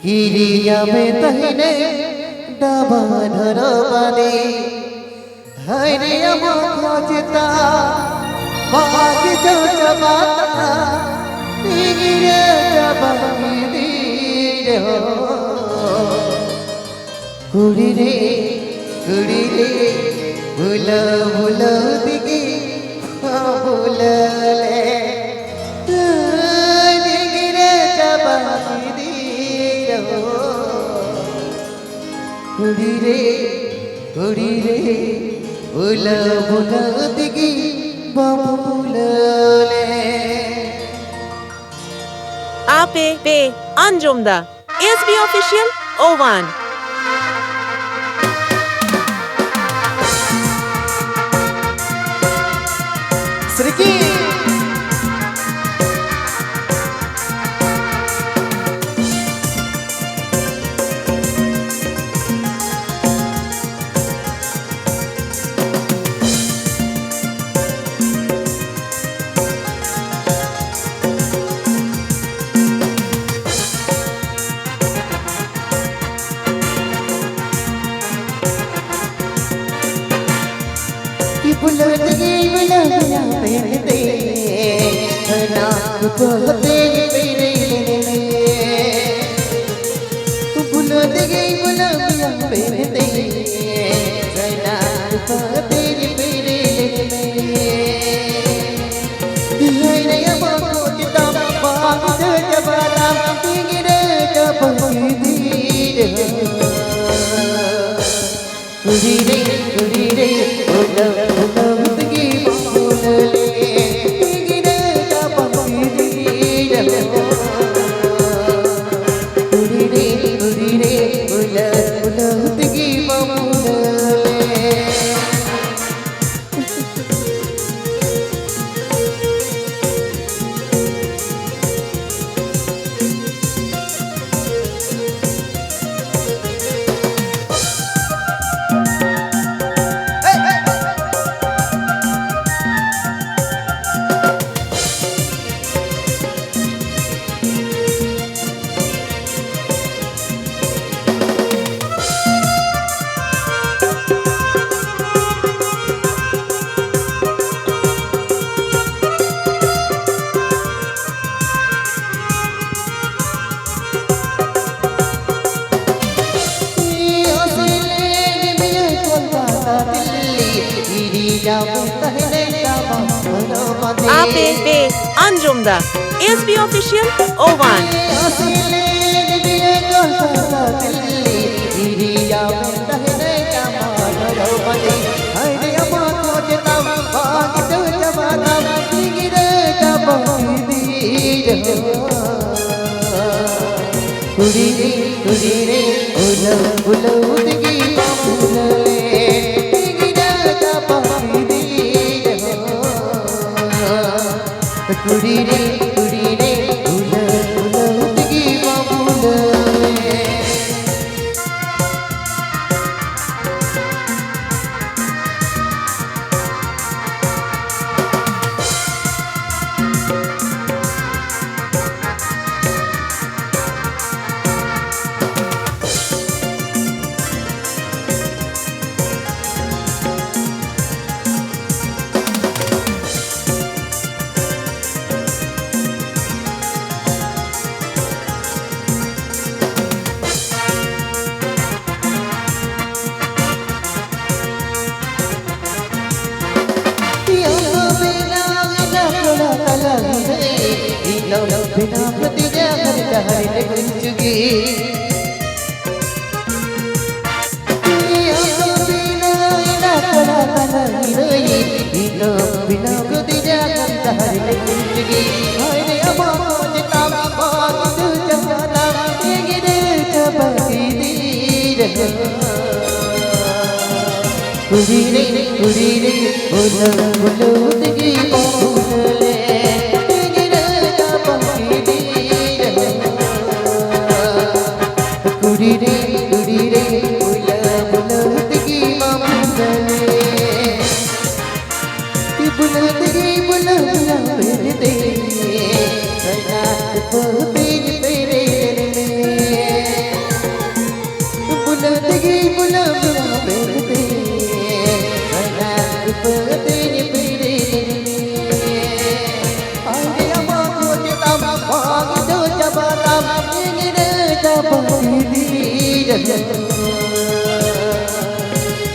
गिरिया में तहने दबा धरबादे हरे अमो खोजता बाग जो जबाता गिरे जबागी दीरे हो कुड़ी रे भूला भूला दिगी भूला ले गिरे जबागी दीरे हो कुड़ी रे भूला भूला दिगी भूला ले Ape Pe Anjumda SB Official O1 Sriki बुलंदी बुलंदियां पहनते नाक कहते तेरे बुलंदी बुलंदियां पहनते नाक कहते तेरे हरे अमो खोजता बाग जो जबाता गिरे जबागी दीरे कुड़ी रे भूला Ape Pe Anjumda SB Official O1 कुड़ी रे भूला भूला उदगी भूला कुड़ी रे भूला भूला उदगी भूला बिना प्रतिज्ञा करता हरे गुंजगी बिना प्रतिज्ञा करता हरे गुंजगी हरे अमो खोजता बाग जबाता गिरे जबागी दीरे कुड़ी रे भूला भूला उदगी भूला कुड़ी रे भूला भूला उदगी बुलंदी बुलंदियां पहनते नाक कहते तेरे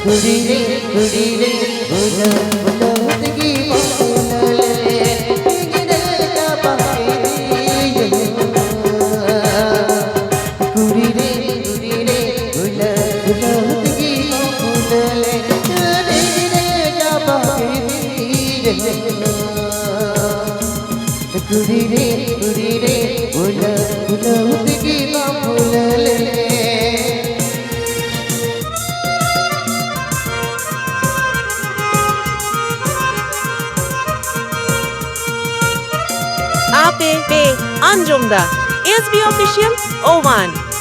कुड़ी रे बोला बोला उतगी बोले गिरे का पाए कुड़ी रे बोला बोला उतगी बोले गिरे का पाए कुड़ी रे बोला बोला उतगी बोले Ape Pe Anjumda SB Official O1